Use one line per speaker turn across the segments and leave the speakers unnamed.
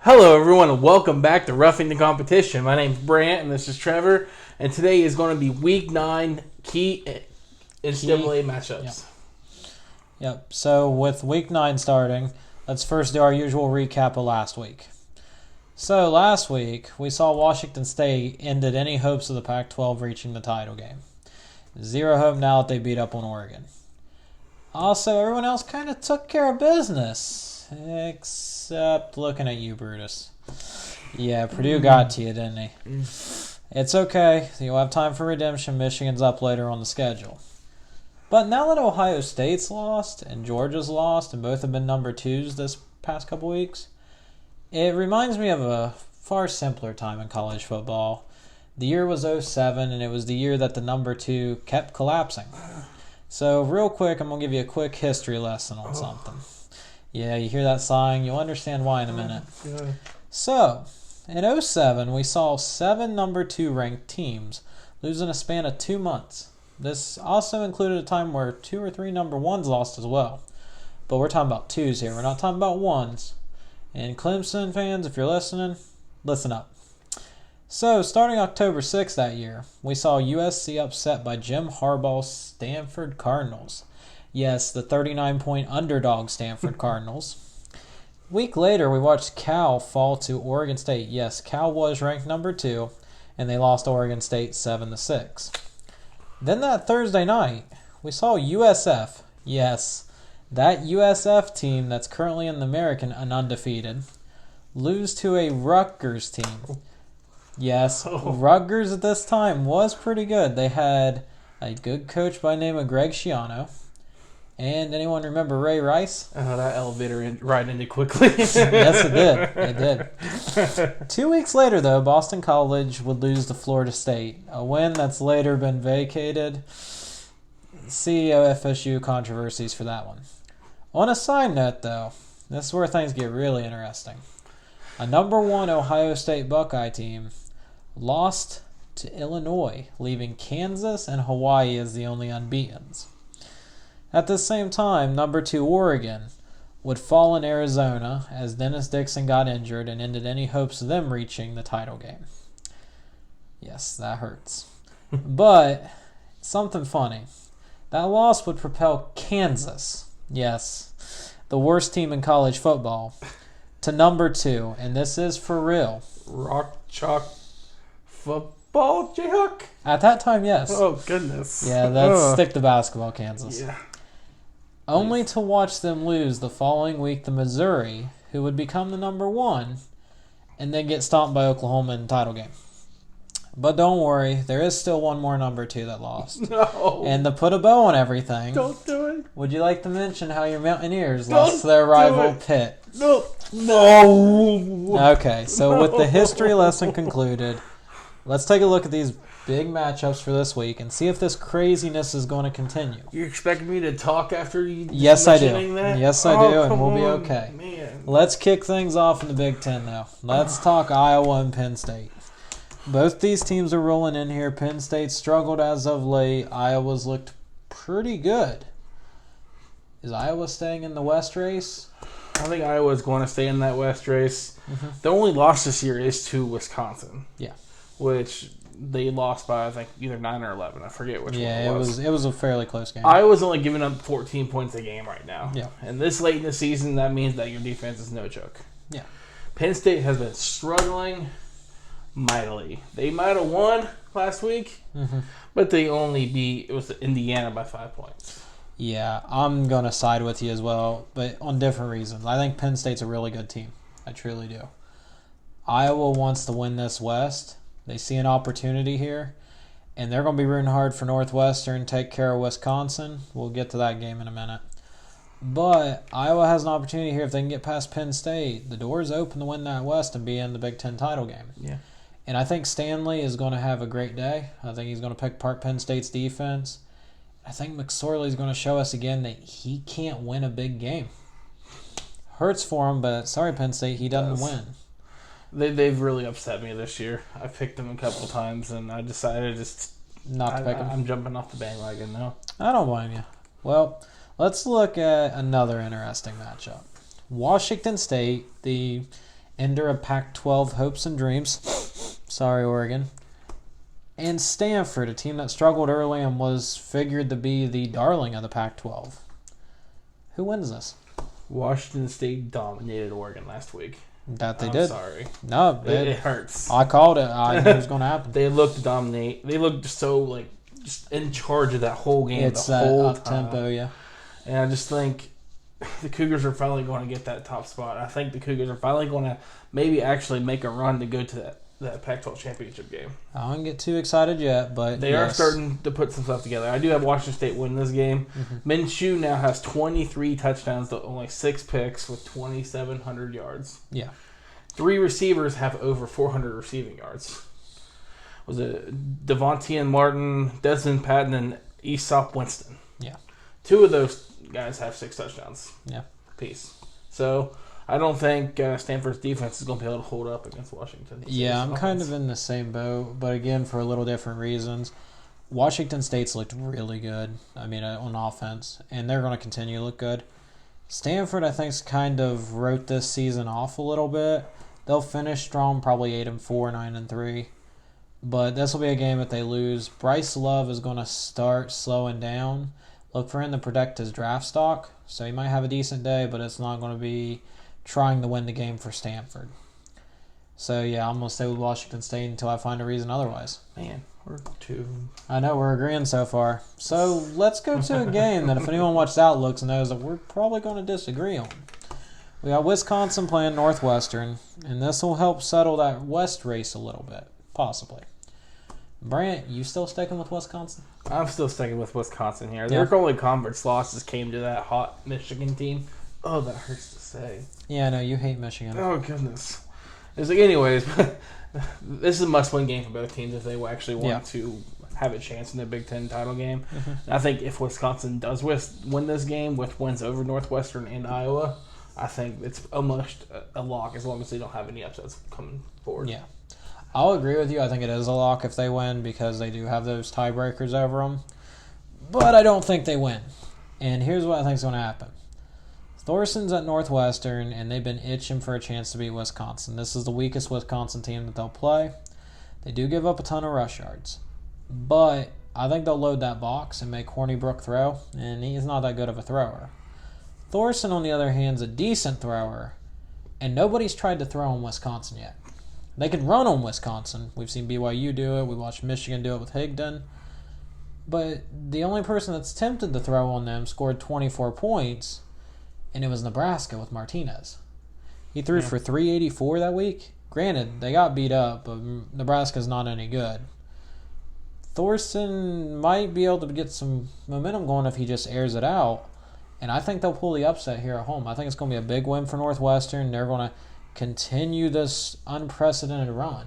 Hello, everyone, and welcome back to Roughing the Competition. My name's Brant, and this is Trevor, and today is going to be Week 9 key NCAA matchups.
Yep. So with Week 9 starting, let's first do our usual recap of last week. So last week, we saw Washington State ended any hopes of the Pac-12 reaching the title game. Zero hope now that they beat up on Oregon. Also, everyone else kind of took care of business, except looking at you, Brutus. Yeah, Purdue got to you, didn't he? It's okay. You'll have time for redemption. Michigan's up later on the schedule. But now that Ohio State's lost and Georgia's lost and both have been number 2s this past couple weeks, it reminds me of a far simpler time in college football. The year was 2007, and it was the year that the number 2 kept collapsing. So real quick, I'm going to give you a quick history lesson on something. Yeah, you hear that sighing? You'll understand why in a minute. So, in 2007, we saw 7 number 2 ranked teams lose in a span of 2 months. This also included a time where 2 or 3 number 1s lost as well. But we're talking about 2s here. We're not talking about 1s. And Clemson fans, if you're listening, listen up. So, starting October 6th that year, we saw USC upset by Jim Harbaugh's Stanford Cardinals. Yes, the 39-point underdog Stanford Cardinals. Week later, we watched Cal fall to Oregon State. Yes, Cal was ranked number 2, and they lost Oregon State 7-6. Then that Thursday night, we saw USF. Yes, that USF team that's currently in the American and undefeated lose to a Rutgers team. Yes, Rutgers at this time was pretty good. They had a good coach by the name of Greg Schiano. And anyone remember Ray Rice?
Oh, that elevator right into quickly.
Yes, it did. It did. 2 weeks later, though, Boston College would lose to Florida State, a win that's later been vacated. See FSU controversies for that one. On a side note, though, this is where things get really interesting. A number 1 Ohio State Buckeye team lost to Illinois, leaving Kansas and Hawaii as the only unbeatens. At the same time, number 2 Oregon would fall in Arizona as Dennis Dixon got injured and ended any hopes of them reaching the title game. Yes, that hurts. But something funny. That loss would propel Kansas, yes, the worst team in college football, to number 2, and this is for real.
Rock, chalk, football, Jayhawk?
At that time, yes.
Oh, goodness.
Yeah, let's stick to basketball, Kansas.
Yeah.
Only to watch them lose the following week to Missouri, who would become the number 1, and then get stomped by Oklahoma in the title game. But don't worry, there is still one more number 2 that lost.
No.
And to put a bow on everything,
Don't do it.
would you like to mention how your Mountaineers lost to their rival Pitt?
No. No.
Okay, so with the history lesson concluded, let's take a look at these big matchups for this week and see if this craziness is going to continue.
You expect me to talk after you?
Yes, I do.
That?
Yes, I do, and we'll be okay.
Man.
Let's kick things off in the Big Ten, though. Let's talk Iowa and Penn State. Both these teams are rolling in here. Penn State struggled as of late. Iowa's looked pretty good. Is Iowa staying in the West race?
I think Iowa's going to stay in that West race.
Mm-hmm.
The only loss this year is to Wisconsin.
Yeah.
Which they lost by, I think, either 9 or 11. I forget which one it was.
It was a fairly close game.
Iowa's only giving up 14 points a game right now.
Yeah.
And this late in the season, that means that your defense is no joke.
Yeah.
Penn State has been struggling mightily. They might have won last week, but they only beat Indiana by 5 points.
Yeah, I'm going to side with you as well, but on different reasons. I think Penn State's a really good team. I truly do. Iowa wants to win this West. They see an opportunity here, and they're going to be rooting hard for Northwestern, take care of Wisconsin. We'll get to that game in a minute. But Iowa has an opportunity here if they can get past Penn State. The door is open to win that West and be in the Big Ten title game.
Yeah.
And I think Stanley is going to have a great day. I think he's going to pick apart Penn State's defense. I think McSorley is going to show us again that he can't win a big game. Hurts for him, but sorry, Penn State, he doesn't win.
They've really upset me this year. I picked them a couple times, and I decided just
not to pick them.
I'm jumping off the bandwagon now.
I don't blame you. Well, let's look at another interesting matchup. Washington State, the ender of Pac-12 hopes and dreams. Sorry, Oregon. And Stanford, a team that struggled early and was figured to be the darling of the Pac-12. Who wins this?
Washington State dominated Oregon last week.
That they
I'm
did.
sorry.
No,
It hurts.
I called it. I knew it was going to happen.
They looked to dominate. They looked so, just in charge of that whole game
It's
the whole
up-tempo,
time.
yeah.
And I just think the Cougars are finally going to get that top spot. I think the Cougars are finally going to maybe actually make a run to go to that Pac-12 championship game.
I don't get too excited yet, but
They are starting to put some stuff together. I do have Washington State win this game. Minshew now has 23 touchdowns to only 6 picks with 2,700 yards.
Yeah.
3 receivers have over 400 receiving yards. Was it Devontae Martin, Desmond Patton, and Aesop Winston?
Yeah.
2 of those guys have 6 touchdowns.
Yeah.
Apiece. So I don't think Stanford's defense is going to be able to hold up against Washington.
Yeah, I'm kind of in the same boat, but again, for a little different reasons. Washington State's looked really good, on offense, and they're going to continue to look good. Stanford, I think, kind of wrote this season off a little bit. They'll finish strong, probably 8-4, 9-3. But this will be a game that they lose. Bryce Love is going to start slowing down. Look for him to protect his draft stock. So he might have a decent day, but it's not going to be trying to win the game for Stanford. So, yeah, I'm going to stay with Washington State until I find a reason otherwise.
Man, we're 2.
I know, we're agreeing so far. So, let's go to a game that if anyone watches Outlooks knows that we're probably going to disagree on. We got Wisconsin playing Northwestern, and this will help settle that West race a little bit, possibly. Brant, you still sticking with Wisconsin?
I'm still sticking with Wisconsin here.
Yeah.
Their only conference losses came to that hot Michigan team. Oh, that hurts to say.
Yeah, I know, you hate Michigan.
Oh, goodness. It's anyways, this is a must-win game for both teams if they actually want to have a chance in the Big Ten title game. I think if Wisconsin does win this game with wins over Northwestern and Iowa, I think it's almost a lock as long as they don't have any upsets coming forward.
Yeah. I'll agree with you. I think it is a lock if they win because they do have those tiebreakers over them. But I don't think they win. And here's what I think is going to happen. Thorson's at Northwestern, and they've been itching for a chance to beat Wisconsin. This is the weakest Wisconsin team that they'll play. They do give up a ton of rush yards. But I think they'll load that box and make Hornibrook throw, and he's not that good of a thrower. Thorson, on the other hand, is a decent thrower, and nobody's tried to throw on Wisconsin yet. They can run on Wisconsin. We've seen BYU do it. We watched Michigan do it with Higdon. But the only person that's tempted to throw on them scored 24 points, and it was Nebraska with Martinez. He threw for 384 that week. Granted, they got beat up, but Nebraska's not any good. Thorson might be able to get some momentum going if he just airs it out, and I think they'll pull the upset here at home. I think it's going to be a big win for Northwestern. They're going to continue this unprecedented run.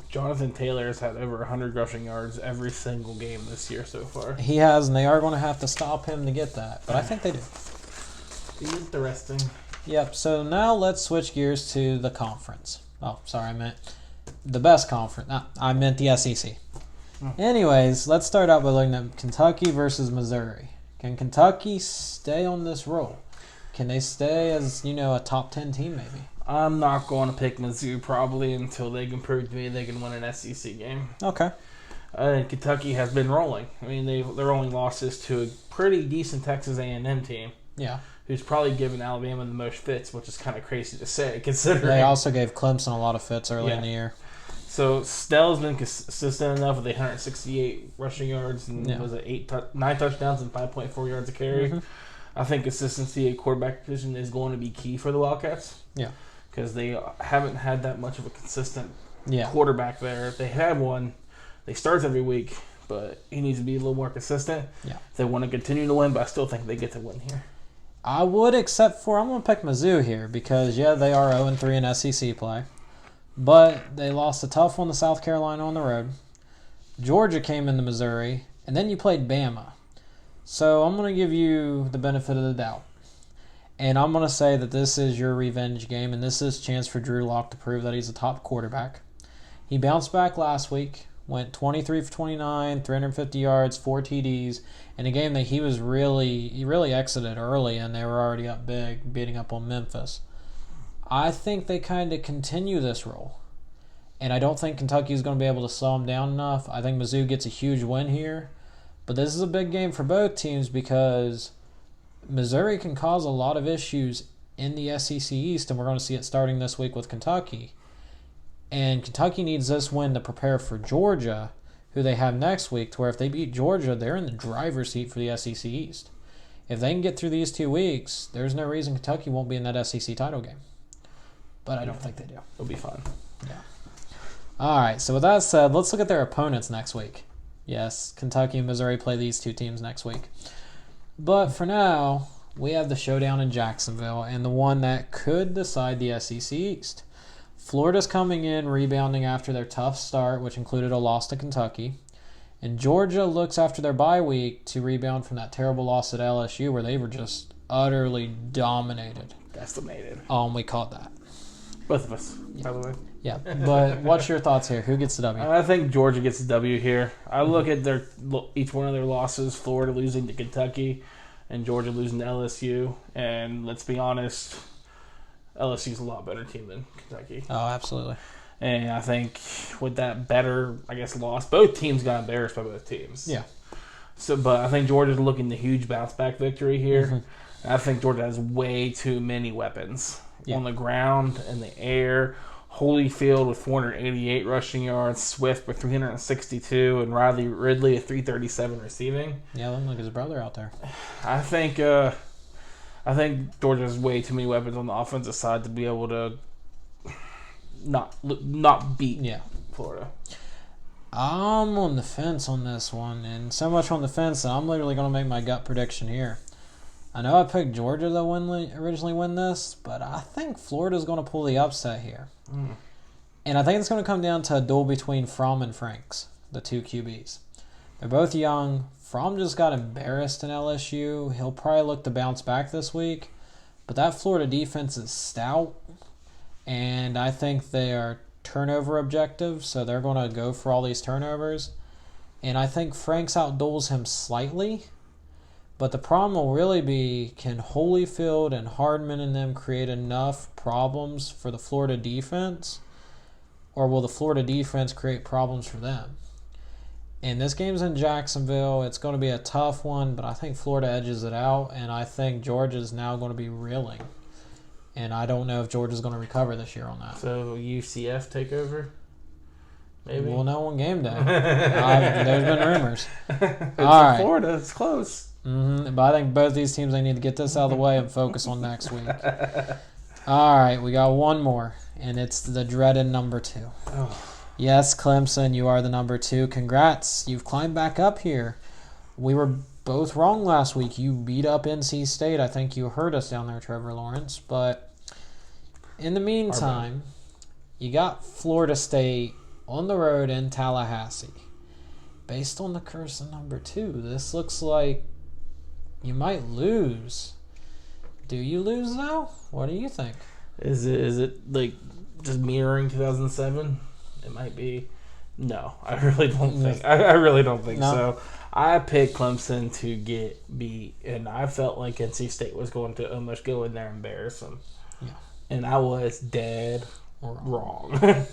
Jonathan Taylor has had over 100 rushing yards every single game this year so far.
He has, and they are going to have to stop him to get that, but I think they do.
Interesting.
Yep, so now let's switch gears to the conference. Oh, sorry, I meant the best conference. I meant the SEC. Anyways, let's start out by looking at Kentucky versus Missouri. Can Kentucky stay on this roll? Can they stay as, a top 10 team maybe?
I'm not going to pick Mizzou probably until they can prove to me they can win an SEC game.
Okay.
Kentucky has been rolling. Their only losses to a pretty decent Texas A&M team.
Yeah.
Who's probably given Alabama the most fits, which is kind of crazy to say, considering
they also gave Clemson a lot of fits early in the year.
So Snell's been consistent enough with 168 rushing yards and was it 9 touchdowns and 5.4 yards a carry. I think consistency at quarterback position is going to be key for the Wildcats. Yeah, because they haven't had that much of a consistent quarterback there. If they had one, they start every week, but he needs to be a little more consistent. Yeah, if they want to continue to win, but I still think they get to win here.
I would, except for I'm going to pick Mizzou here because, they are 0-3 in SEC play. But they lost a tough one to South Carolina on the road. Georgia came into Missouri, and then you played Bama. So I'm going to give you the benefit of the doubt. And I'm going to say that this is your revenge game, and this is a chance for Drew Lock to prove that he's a top quarterback. He bounced back last week, went 23 for 29, 350 yards, 4 TDs, in a game that he really exited early, and they were already up big, beating up on Memphis. I think they kind of continue this role. And I don't think Kentucky's going to be able to slow them down enough. I think Mizzou gets a huge win here. But this is a big game for both teams because Missouri can cause a lot of issues in the SEC East, and we're going to see it starting this week with Kentucky. And Kentucky needs this win to prepare for Georgia, who they have next week, to where if they beat Georgia, they're in the driver's seat for the SEC East. If they can get through these 2 weeks, there's no reason Kentucky won't be in that SEC title game. But I don't think they do.
It'll be fun.
Yeah. All right, so with that said, let's look at their opponents next week. Yes, Kentucky and Missouri play these two teams next week. But for now, we have the showdown in Jacksonville and the one that could decide the SEC East. Florida's coming in, rebounding after their tough start, which included a loss to Kentucky. And Georgia looks after their bye week to rebound from that terrible loss at LSU where they were just utterly dominated.
Decimated.
We caught that.
Both of us, by the way.
Yeah, but what's your thoughts here? Who gets the W?
I think Georgia gets the W here. I look at each one of their losses, Florida losing to Kentucky and Georgia losing to LSU. And let's be honest, LSU's a lot better team than Kentucky.
Oh, absolutely.
And I think with that better, loss, both teams got embarrassed by both teams.
Yeah.
But I think Georgia's looking the huge bounce-back victory here.
Mm-hmm.
I think Georgia has way too many weapons on the ground, in the air. Holyfield with 488 rushing yards, Swift with 362, and Riley Ridley at 337 receiving.
Yeah, looking like his brother out there.
I think Georgia has way too many weapons on the offensive side to be able to not beat Florida.
I'm on the fence on this one, and so much on the fence that I'm literally going to make my gut prediction here. I know I picked Georgia to originally win this, but I think Florida's going to pull the upset here. And I think it's going to come down to a duel between Fromm and Franks, the two QBs. They're both young. Fromm just got embarrassed in LSU. He'll probably look to bounce back this week. But that Florida defense is stout, and I think they are turnover objective, so they're going to go for all these turnovers. And I think Franks outduels him slightly. But the problem will really be, can Holyfield and Hardman and them create enough problems for the Florida defense? Or will the Florida defense create problems for them? And this game's in Jacksonville. It's going to be a tough one, but I think Florida edges it out. And I think Georgia's now going to be reeling. And I don't know if Georgia's going to recover this year on that.
So UCF take over? Maybe.
We'll know on game day. There's been rumors. All right.
Florida, it's close.
But I think both these teams, they need to get this out of the way and focus on next week. All right, we got one more, and it's the dreaded number 2.
Oh.
Yes, Clemson, you are the number 2. Congrats. You've climbed back up here. We were both wrong last week. You beat up NC State. I think you heard us down there, Trevor Lawrence. But in the meantime, you got Florida State on the road in Tallahassee. Based on the curse of number 2, this looks like you might lose. Do you lose, though? What do you think?
Is it like just mirroring 2007? It might be. No, I really don't think. I really don't think so. I picked Clemson to get beat, and I felt like NC State was going to almost go in there and embarrass them.
Yeah.
And I was dead wrong.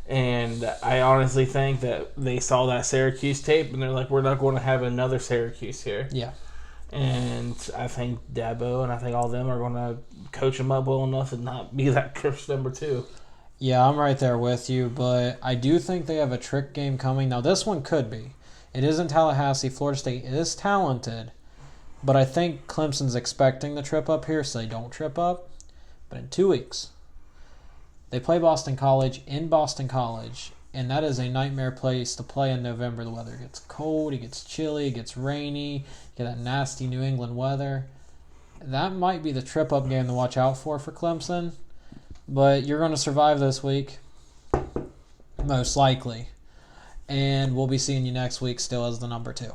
And I honestly think that they saw that Syracuse tape, and they're like, we're not going to have another Syracuse here.
Yeah.
And I think Dabo and I think all of them are going to coach them up well enough and not be that cursed number 2.
Yeah, I'm right there with you, but I do think they have a trick game coming. Now, this one could be. It isn't Tallahassee. Florida State is talented, but I think Clemson's expecting the trip up here, so they don't trip up. But in 2 weeks, they play Boston College in Boston College, and that is a nightmare place to play in November. The weather gets cold, it gets chilly, it gets rainy, you get that nasty New England weather. That might be the trip-up game to watch out for Clemson. But you're going to survive this week, most likely. And we'll be seeing you next week still as the number 2.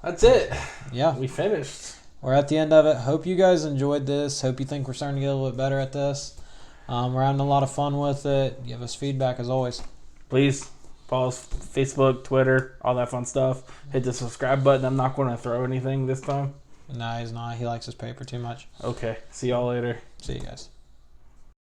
That's it.
Yeah.
We finished.
We're at the end of it. Hope you guys enjoyed this. Hope you think we're starting to get a little bit better at this. We're having a lot of fun with it. Give us feedback as always.
Please follow us Facebook, Twitter, all that fun stuff. Hit the subscribe button. I'm not going to throw anything this time.
No, he's not. He likes his paper too much.
Okay. See y'all later.
See you guys.